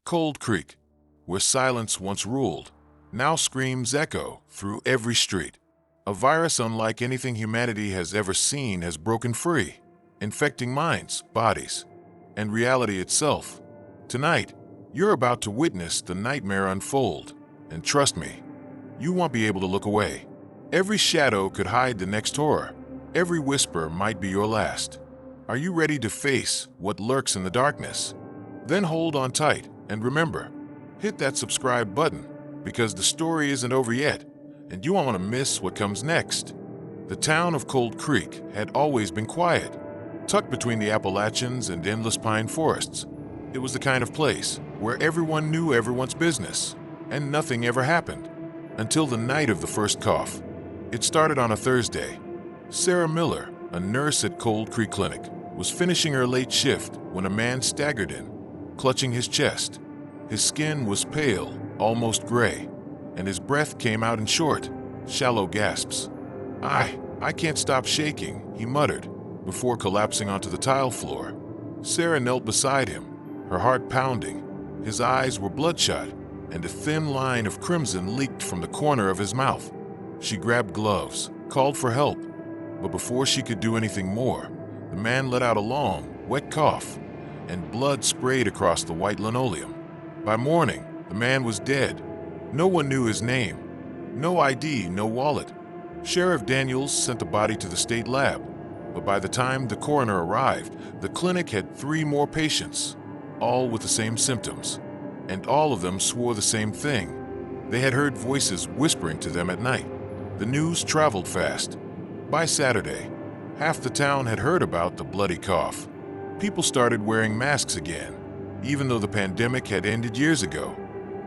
Cold Creek, where silence once ruled, now screams echo through every street. A virus unlike anything humanity has ever seen has broken free, infecting minds, bodies, and reality itself. Tonight, you're about to witness the nightmare unfold, and trust me, you won't be able to look away. Every shadow could hide the next horror. Every whisper might be your last. Are you ready to face what lurks in the darkness? Then hold on tight, and remember, hit that subscribe button, because the story isn't over yet, and you won't want to miss what comes next. The town of Cold Creek had always been quiet, tucked between the Appalachians and endless pine forests. It was the kind of place where everyone knew everyone's business, and nothing ever happened. Until the night of the first cough. It started on a Thursday. Sarah Miller, a nurse at Cold Creek Clinic, was finishing her late shift when a man staggered in, clutching his chest. His skin was pale, almost gray, and his breath came out in short, shallow gasps. I can't stop shaking," he muttered, before collapsing onto the tile floor. Sarah knelt beside him, her heart pounding. His eyes were bloodshot, and a thin line of crimson leaked from the corner of his mouth. She grabbed gloves, called for help, but before she could do anything more, the man let out a long, wet cough, and blood sprayed across the white linoleum. By morning, the man was dead. No one knew his name. No ID, no wallet. Sheriff Daniels sent the body to the state lab, but by the time the coroner arrived, the clinic had 3 more patients, all with the same symptoms, and all of them swore the same thing. They had heard voices whispering to them at night. The news traveled fast. By Saturday, half the town had heard about the bloody cough. People started wearing masks again, even though the pandemic had ended years ago.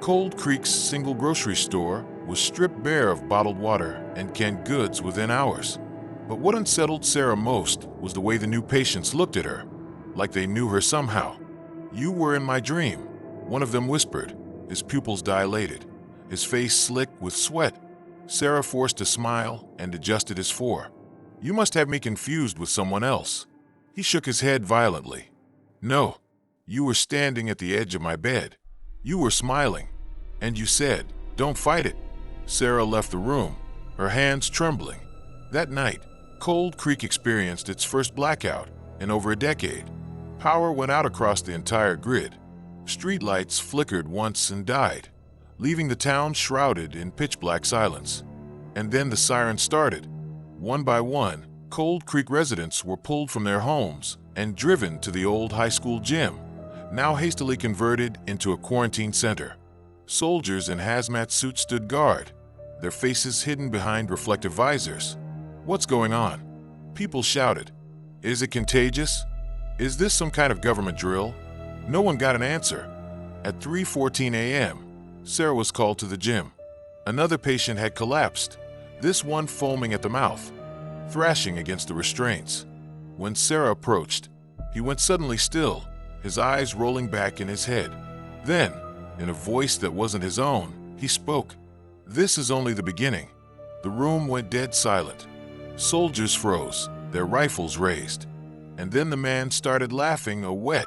Cold Creek's single grocery store was stripped bare of bottled water and canned goods within hours. But what unsettled Sarah most was the way the new patients looked at her, like they knew her somehow. "You were in my dream," one of them whispered, his pupils dilated, his face slick with sweat. Sarah forced a smile and adjusted his fore. "You must have me confused with someone else." He shook his head violently. "No, you were standing at the edge of my bed. You were smiling, and you said, 'Don't fight it.'" Sarah left the room, her hands trembling. That night, Cold Creek experienced its first blackout in over a decade. Power went out across the entire grid. Streetlights flickered once and died, leaving the town shrouded in pitch-black silence. And then the sirens started. One by one, Cold Creek residents were pulled from their homes and driven to the old high school gym, now hastily converted into a quarantine center. Soldiers in hazmat suits stood guard, their faces hidden behind reflective visors. "What's going on?" People shouted. "Is it contagious? Is this some kind of government drill?" No one got an answer. At 3:14 a.m., Sarah was called to the gym. Another patient had collapsed, this one foaming at the mouth, thrashing against the restraints. When Sarah approached, he went suddenly still, his eyes rolling back in his head. Then, in a voice that wasn't his own, he spoke. "This is only the beginning." The room went dead silent. Soldiers froze, their rifles raised. And then the man started laughing, a wet,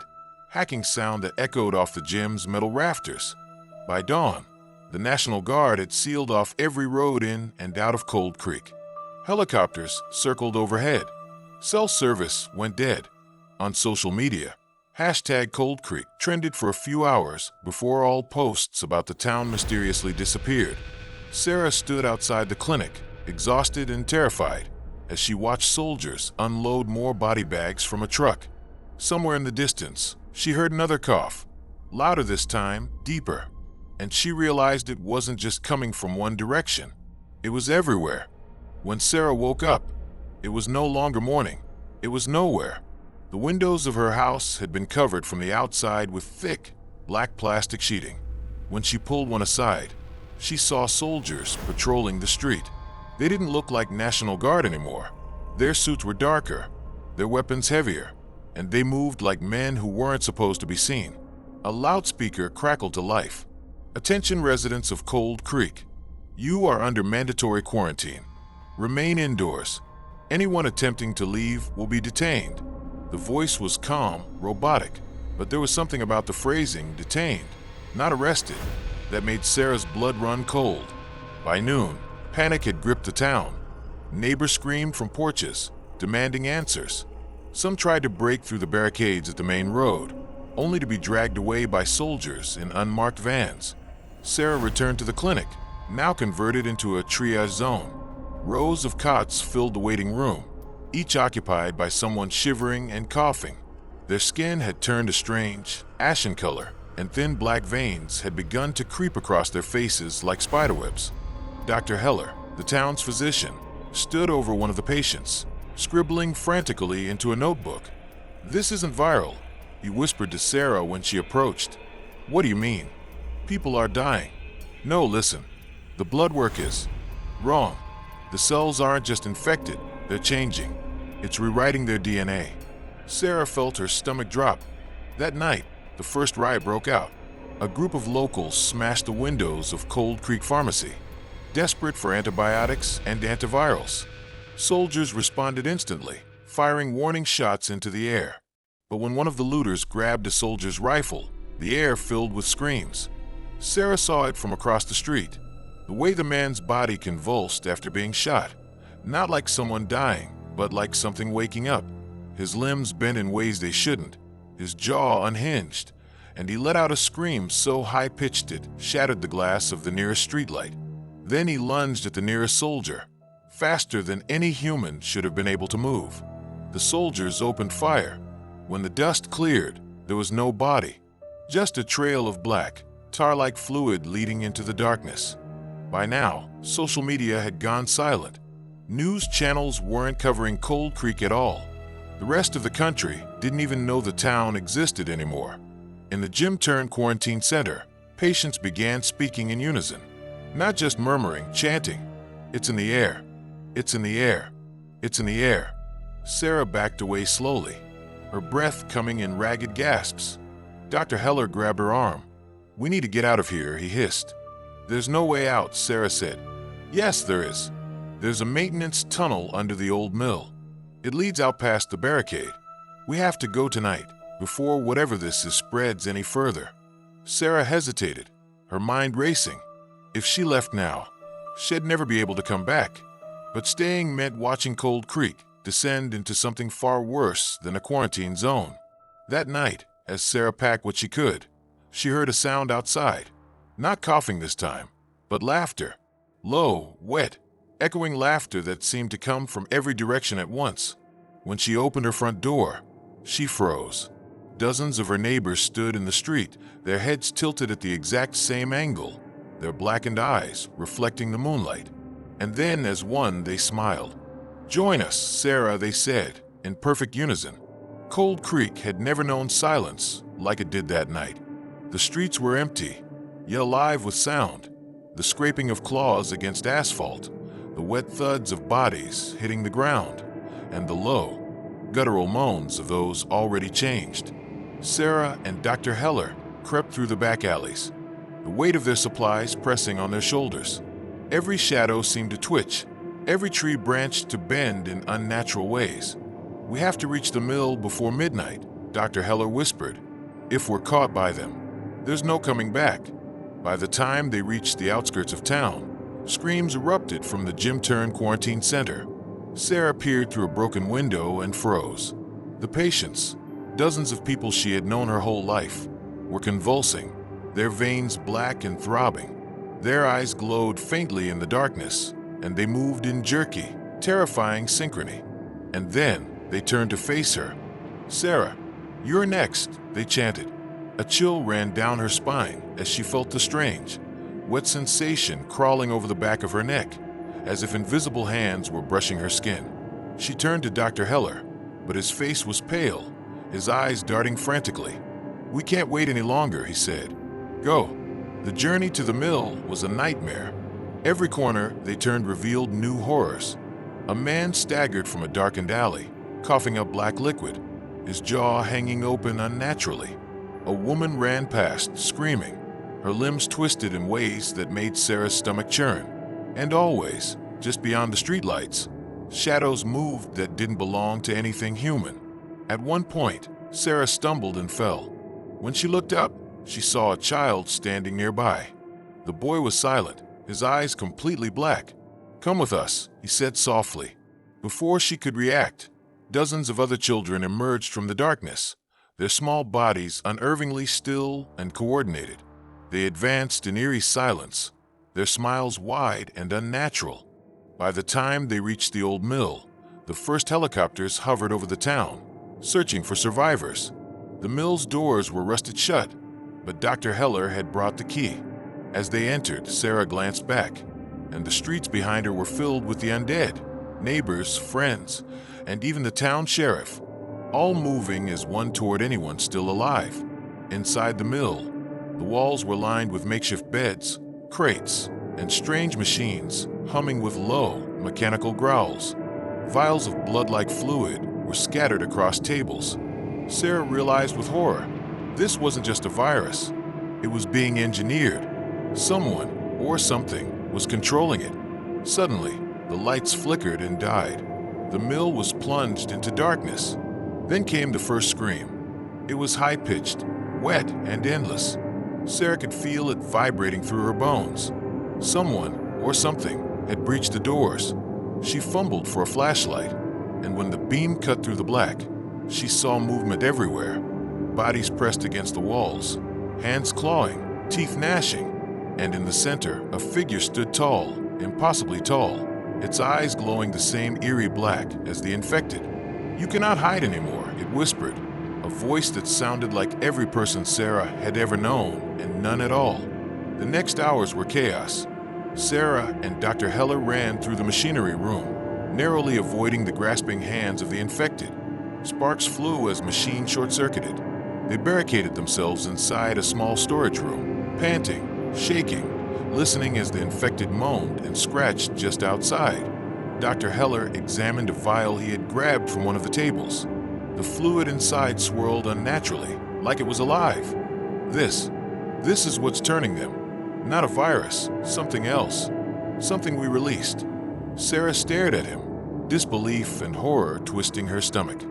hacking sound that echoed off the gym's metal rafters. By dawn, the National Guard had sealed off every road in and out of Cold Creek. Helicopters circled overhead. Cell service went dead. On social media, #Cold Creek trended for a few hours before all posts about the town mysteriously disappeared. Sarah stood outside the clinic, exhausted and terrified, as she watched soldiers unload more body bags from a truck. Somewhere in the distance, she heard another cough, louder this time, deeper, and she realized it wasn't just coming from one direction. It was everywhere. When Sarah woke up, it was no longer morning. It was nowhere. The windows of her house had been covered from the outside with thick, black plastic sheeting. When she pulled one aside, she saw soldiers patrolling the street. They didn't look like National Guard anymore. Their suits were darker, their weapons heavier, and they moved like men who weren't supposed to be seen. A loudspeaker crackled to life. "Attention residents of Cold Creek. You are under mandatory quarantine. Remain indoors. Anyone attempting to leave will be detained." The voice was calm, robotic, but there was something about the phrasing, "detained," not arrested. That made Sarah's blood run cold. By noon, panic had gripped the town. Neighbors screamed from porches, demanding answers. Some tried to break through the barricades at the main road, only to be dragged away by soldiers in unmarked vans. Sarah returned to the clinic, now converted into a triage zone. Rows of cots filled the waiting room, each occupied by someone shivering and coughing. Their skin had turned a strange, ashen color, and thin black veins had begun to creep across their faces like spiderwebs. Dr. Heller, the town's physician, stood over one of the patients, scribbling frantically into a notebook. "This isn't viral," he whispered to Sarah when she approached. "What do you mean? People are dying." "No, listen. The blood work is wrong. The cells aren't just infected, they're changing. It's rewriting their DNA." Sarah felt her stomach drop. That night, the first riot broke out. A group of locals smashed the windows of Cold Creek Pharmacy, desperate for antibiotics and antivirals. Soldiers responded instantly, firing warning shots into the air. But when one of the looters grabbed a soldier's rifle, the air filled with screams. Sarah saw it from across the street. The way the man's body convulsed after being shot, not like someone dying, but like something waking up. His limbs bent in ways they shouldn't, his jaw unhinged, and he let out a scream so high-pitched it shattered the glass of the nearest streetlight. Then he lunged at the nearest soldier, faster than any human should have been able to move. The soldiers opened fire. When the dust cleared, there was no body, just a trail of black, tar-like fluid leading into the darkness. By now, social media had gone silent. News channels weren't covering Cold Creek at all. The rest of the country didn't even know the town existed anymore. In the Jim Turn Quarantine Center, patients began speaking in unison, not just murmuring, chanting, "It's in the air. It's in the air. It's in the air." Sarah backed away slowly, her breath coming in ragged gasps. Dr. Heller grabbed her arm. "We need to get out of here," he hissed. "There's no way out," Sarah said. "Yes, there is. There's a maintenance tunnel under the old mill. It leads out past the barricade. We have to go tonight, before whatever this is spreads any further." Sarah hesitated, her mind racing. If she left now, she'd never be able to come back. But staying meant watching Cold Creek descend into something far worse than a quarantine zone. That night, as Sarah packed what she could, she heard a sound outside. Not coughing this time, but laughter. Low, wet, echoing laughter that seemed to come from every direction at once. When she opened her front door, she froze. Dozens of her neighbors stood in the street, their heads tilted at the exact same angle, their blackened eyes reflecting the moonlight. And then, as one, they smiled. "Join us, Sarah," they said, in perfect unison. Cold Creek had never known silence like it did that night. The streets were empty, yet alive with sound. The scraping of claws against asphalt, the wet thuds of bodies hitting the ground, and the low, guttural moans of those already changed. Sarah and Dr. Heller crept through the back alleys, the weight of their supplies pressing on their shoulders. Every shadow seemed to twitch, every tree branched to bend in unnatural ways. "We have to reach the mill before midnight," Dr. Heller whispered. "If we're caught by them, there's no coming back." By the time they reached the outskirts of town, screams erupted from the Jim Turn Quarantine Center. Sarah peered through a broken window and froze. The patients, dozens of people she had known her whole life, were convulsing, their veins black and throbbing. Their eyes glowed faintly in the darkness, and they moved in jerky, terrifying synchrony. And then they turned to face her. "Sarah, you're next," they chanted. A chill ran down her spine as she felt the strange, wet sensation crawling over the back of her neck, as if invisible hands were brushing her skin. She turned to Dr. Heller, but his face was pale, his eyes darting frantically. "We can't wait any longer," he said. "Go." The journey to the mill was a nightmare. Every corner they turned revealed new horrors. A man staggered from a darkened alley, coughing up black liquid, his jaw hanging open unnaturally. A woman ran past, screaming, her limbs twisted in ways that made Sarah's stomach churn. And always, just beyond the streetlights, shadows moved that didn't belong to anything human. At one point, Sarah stumbled and fell. When she looked up, she saw a child standing nearby. The boy was silent, his eyes completely black. "Come with us," he said softly. Before she could react, dozens of other children emerged from the darkness, their small bodies unnervingly still and coordinated. They advanced in eerie silence, their smiles wide and unnatural. By the time they reached the old mill, the first helicopters hovered over the town, searching for survivors. The mill's doors were rusted shut, but Dr. Heller had brought the key. As they entered, Sarah glanced back, and the streets behind her were filled with the undead, neighbors, friends, and even the town sheriff, all moving as one toward anyone still alive. Inside the mill, the walls were lined with makeshift beds, crates, and strange machines humming with low, mechanical growls. Vials of blood-like fluid were scattered across tables. Sarah realized with horror, this wasn't just a virus. It was being engineered. Someone, or something, was controlling it. Suddenly, the lights flickered and died. The mill was plunged into darkness. Then came the first scream. It was high-pitched, wet, and endless. Sarah could feel it vibrating through her bones. Someone, or something, had breached the doors. She fumbled for a flashlight, and when the beam cut through the black, she saw movement everywhere. Bodies pressed against the walls, hands clawing, teeth gnashing, and in the center, a figure stood tall, impossibly tall, its eyes glowing the same eerie black as the infected. "You cannot hide anymore," it whispered, a voice that sounded like every person Sarah had ever known and none at all. The next hours were chaos. Sarah and Dr. Heller ran through the machinery room, narrowly avoiding the grasping hands of the infected. Sparks flew as machines short-circuited. They barricaded themselves inside a small storage room, panting, shaking, listening as the infected moaned and scratched just outside. Dr. Heller examined a vial he had grabbed from one of the tables. The fluid inside swirled unnaturally, like it was alive. This is what's turning them. Not a virus, something else. Something we released. Sarah stared at him, disbelief and horror twisting her stomach.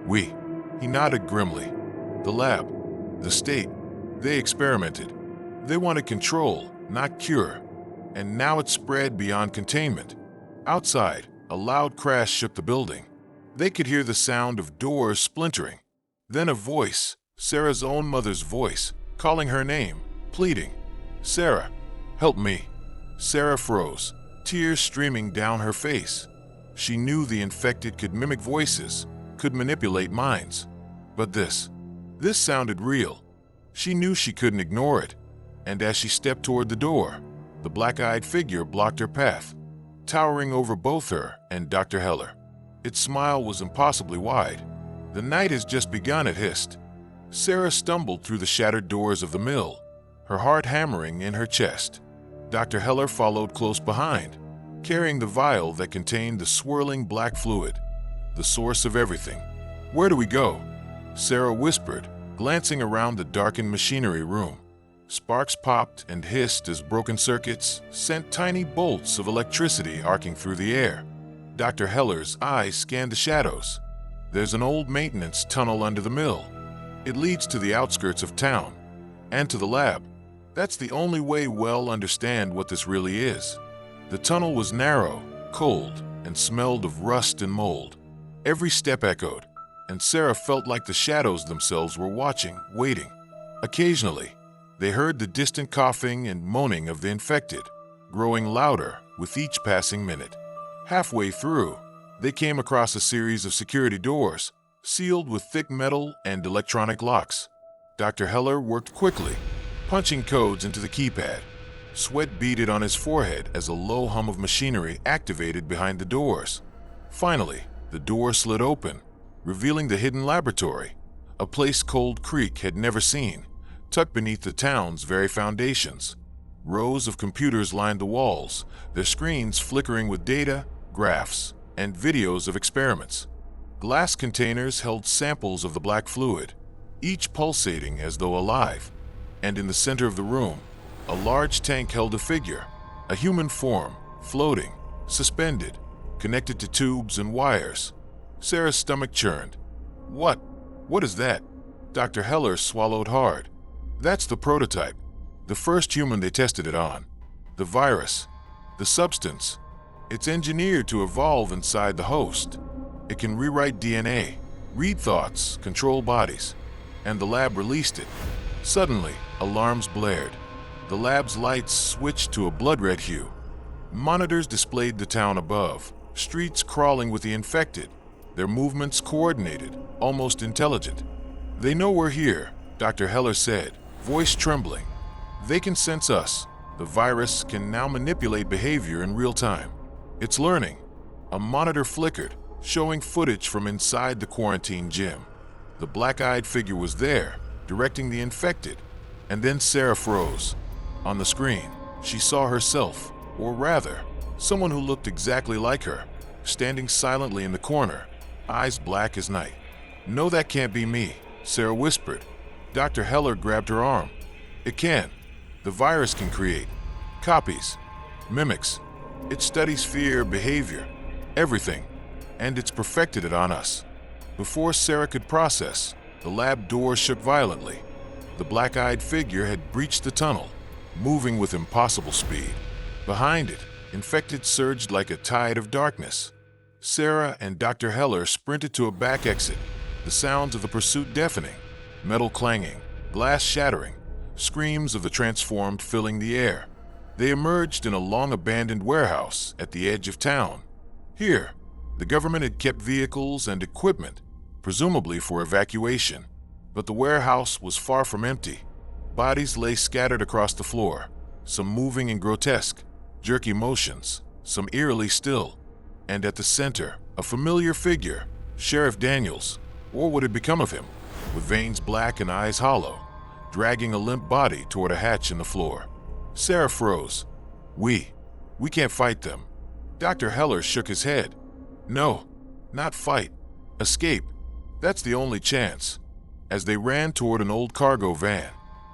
"We," he nodded grimly. "The lab, the state, they experimented. They wanted control, not cure. And now it's spread beyond containment." Outside, a loud crash shook the building. They could hear the sound of doors splintering. Then a voice, Sarah's own mother's voice, calling her name, pleading, "Sarah, help me." Sarah froze, tears streaming down her face. She knew the infected could mimic voices, could manipulate minds. But this sounded real. She knew she couldn't ignore it. And as she stepped toward the door, the black-eyed figure blocked her path, towering over both her and Dr. Heller. Its smile was impossibly wide. "The night has just begun," it hissed. Sarah stumbled through the shattered doors of the mill, her heart hammering in her chest. Dr. Heller followed close behind, carrying the vial that contained the swirling black fluid, the source of everything. "Where do we go?" Sarah whispered, glancing around the darkened machinery room. Sparks popped and hissed as broken circuits sent tiny bolts of electricity arcing through the air. Dr. Heller's eyes scanned the shadows. "There's an old maintenance tunnel under the mill. It leads to the outskirts of town, and to the lab. That's the only way we'll understand what this really is." The tunnel was narrow, cold, and smelled of rust and mold. Every step echoed, and Sarah felt like the shadows themselves were watching, waiting. Occasionally, they heard the distant coughing and moaning of the infected, growing louder with each passing minute. Halfway through, they came across a series of security doors, sealed with thick metal and electronic locks. Dr. Heller worked quickly, punching codes into the keypad. Sweat beaded on his forehead as a low hum of machinery activated behind the doors. Finally, the door slid open, revealing the hidden laboratory, a place Cold Creek had never seen, tucked beneath the town's very foundations. Rows of computers lined the walls, their screens flickering with data, graphs, and videos of experiments. Glass containers held samples of the black fluid, each pulsating as though alive. And in the center of the room, a large tank held a figure, a human form, floating, suspended, connected to tubes and wires. Sarah's stomach churned. What is that?" Dr. Heller swallowed hard. That's the prototype, the first human they tested it on. The virus, the substance, it's engineered to evolve inside the host. It can rewrite DNA, read thoughts, control bodies, and the lab released it. Suddenly, alarms blared. The lab's lights switched to a blood-red hue. Monitors displayed the town above, streets crawling with the infected, their movements coordinated, almost intelligent. "They know we're here," Dr. Heller said, voice trembling. "They can sense us. The virus can now manipulate behavior in real time. It's learning." A monitor flickered, showing footage from inside the quarantine gym. The black-eyed figure was there, directing the infected. And then Sarah froze. On the screen, she saw herself, or rather, someone who looked exactly like her, standing silently in the corner, eyes black as night. "No, that can't be me," Sarah whispered. Dr. Heller grabbed her arm. "It can. The virus can create copies, mimics. It studies fear, behavior, everything, and it's perfected it on us." Before Sarah could process, the lab door shook violently. The black-eyed figure had breached the tunnel, moving with impossible speed. Behind it, infected surged like a tide of darkness. Sarah and Dr. Heller sprinted to a back exit, the sounds of the pursuit deafening, metal clanging, glass shattering, screams of the transformed filling the air. They emerged in a long-abandoned warehouse at the edge of town. Here, the government had kept vehicles and equipment, presumably for evacuation. But the warehouse was far from empty. Bodies lay scattered across the floor, some moving in grotesque, jerky motions, some eerily still. And at the center, a familiar figure, Sheriff Daniels, or what had become of him, with veins black and eyes hollow, dragging a limp body toward a hatch in the floor. Sarah froze. We can't fight them." Dr. Heller shook his head. "No, not fight. Escape. That's the only chance." As they ran toward an old cargo van,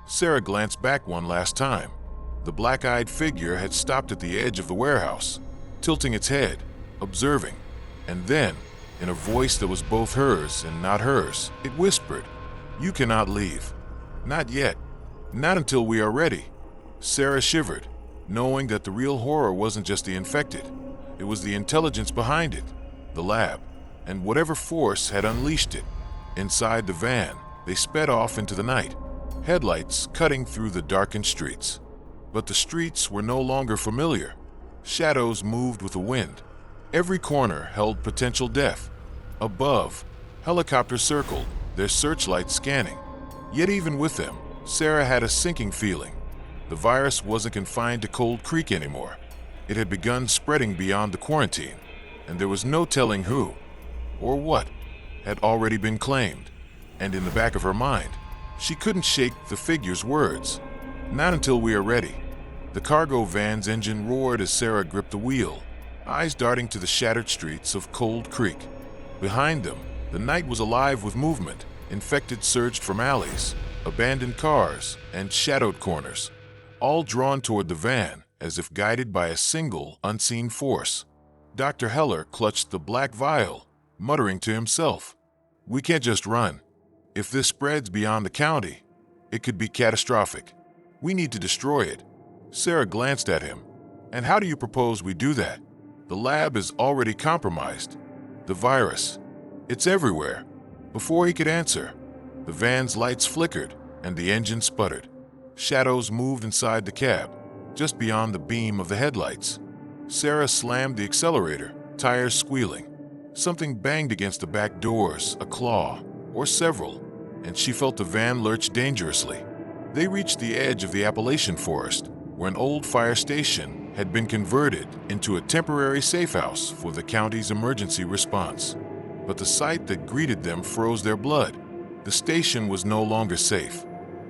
Sarah glanced back one last time. The black-eyed figure had stopped at the edge of the warehouse, tilting its head, observing. And then, in a voice that was both hers and not hers, it whispered, "You cannot leave. Not yet. Not until we are ready." Sarah shivered, knowing that the real horror wasn't just the infected. It was the intelligence behind it, the lab, and whatever force had unleashed it. Inside the van, they sped off into the night, headlights cutting through the darkened streets. But the streets were no longer familiar. Shadows moved with the wind. Every corner held potential death. Above, helicopters circled, their searchlights scanning. Yet even with them, Sarah had a sinking feeling. The virus wasn't confined to Cold Creek anymore. It had begun spreading beyond the quarantine, and there was no telling who, or what, had already been claimed. And in the back of her mind, she couldn't shake the figure's words. "Not until we are ready." The cargo van's engine roared as Sarah gripped the wheel, eyes darting to the shattered streets of Cold Creek. Behind them, the night was alive with movement. Infected surged from alleys, abandoned cars, and shadowed corners, all drawn toward the van as if guided by a single, unseen force. Dr. Heller clutched the black vial, muttering to himself, "We can't just run. If this spreads beyond the county, it could be catastrophic. We need to destroy it." Sarah glanced at him. "And how do you propose we do that? The lab is already compromised. The virus, it's everywhere." Before he could answer, the van's lights flickered and the engine sputtered. Shadows moved inside the cab, just beyond the beam of the headlights. Sarah slammed the accelerator, tires squealing. Something banged against the back doors, a claw, or several, and she felt the van lurch dangerously. They reached the edge of the Appalachian forest, where an old fire station had been converted into a temporary safe house for the county's emergency response. But the sight that greeted them froze their blood. The station was no longer safe.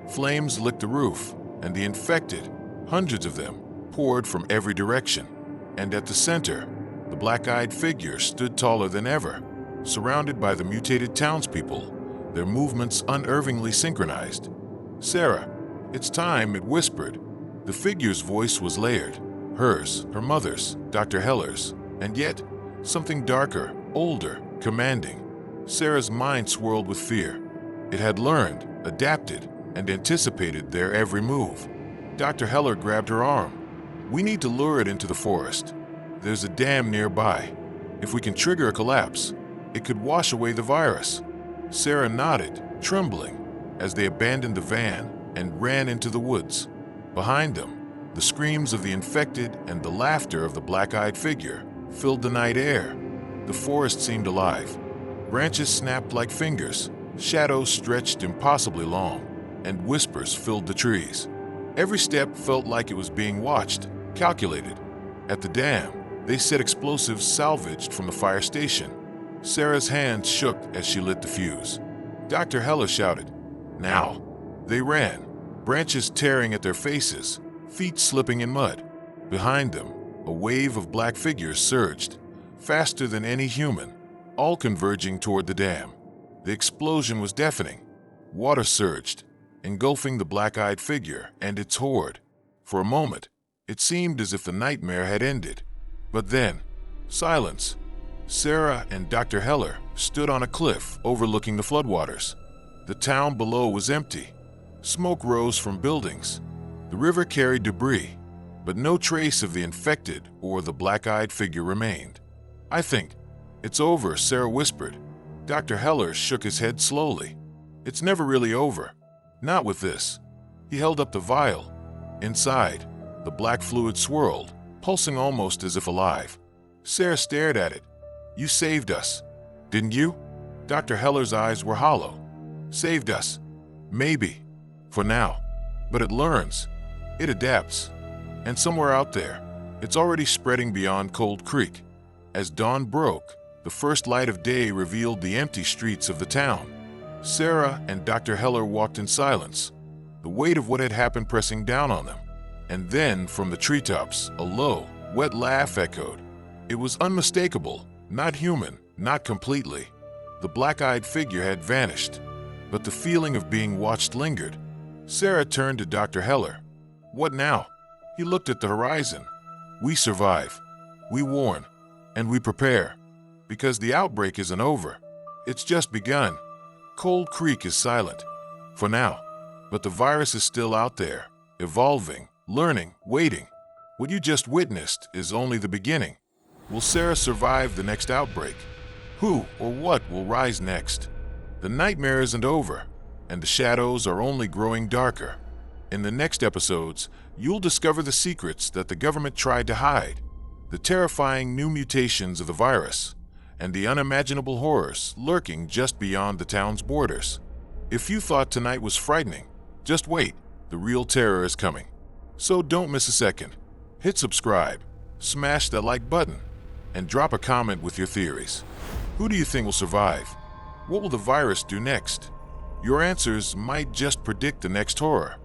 Flames licked the roof, and the infected, hundreds of them, poured from every direction. And at the center, the black-eyed figure stood taller than ever, surrounded by the mutated townspeople, their movements unervingly synchronized. "Sarah, it's time," it whispered. The figure's voice was layered, hers, her mother's, Dr. Heller's, and yet something darker, older, commanding. Sarah's mind swirled with fear. It had learned, adapted, and anticipated their every move. Dr. Heller grabbed her arm. "We need to lure it into the forest. There's a dam nearby. If we can trigger a collapse, it could wash away the virus." Sarah nodded, trembling, as they abandoned the van and ran into the woods. Behind them, the screams of the infected and the laughter of the black-eyed figure filled the night air. The forest seemed alive. Branches snapped like fingers, shadows stretched impossibly long, and whispers filled the trees. Every step felt like it was being watched, calculated. At the dam, they set explosives salvaged from the fire station. Sarah's hands shook as she lit the fuse. Dr. Heller shouted, "Now!" They ran, branches tearing at their faces, feet slipping in mud. Behind them, a wave of black figures surged, faster than any human, all converging toward the dam. The explosion was deafening. Water surged, engulfing the black-eyed figure and its horde. For a moment, it seemed as if the nightmare had ended. But then, silence. Sarah and Dr. Heller stood on a cliff overlooking the floodwaters. The town below was empty. Smoke rose from buildings. The river carried debris, but no trace of the infected or the black-eyed figure remained. "I think it's over," Sarah whispered. Dr. Heller shook his head slowly. "It's never really over. Not with this." He held up the vial. Inside, the black fluid swirled, pulsing almost as if alive. Sarah stared at it. "You saved us, didn't you?" Dr. Heller's eyes were hollow. "Saved us. Maybe. For now. But it learns. It adapts. And somewhere out there, it's already spreading beyond Cold Creek." As dawn broke, the first light of day revealed the empty streets of the town. Sarah and Dr. Heller walked in silence, the weight of what had happened pressing down on them. And then, from the treetops, a low, wet laugh echoed. It was unmistakable, not human, not completely. The black-eyed figure had vanished, but the feeling of being watched lingered. Sarah turned to Dr. Heller. "What now?" He looked at the horizon. "We survive. We warn. And we prepare. Because the outbreak isn't over. It's just begun. Cold Creek is silent. For now. But the virus is still out there, evolving, learning, waiting. What you just witnessed is only the beginning. Will Sarah survive the next outbreak? Who or what will rise next? The nightmare isn't over, and the shadows are only growing darker. In the next episodes, you'll discover the secrets that the government tried to hide, the terrifying new mutations of the virus, and the unimaginable horrors lurking just beyond the town's borders. If you thought tonight was frightening, just wait, the real terror is coming. So don't miss a second. Hit subscribe, smash that like button, and drop a comment with your theories. Who do you think will survive? What will the virus do next? Your answers might just predict the next horror.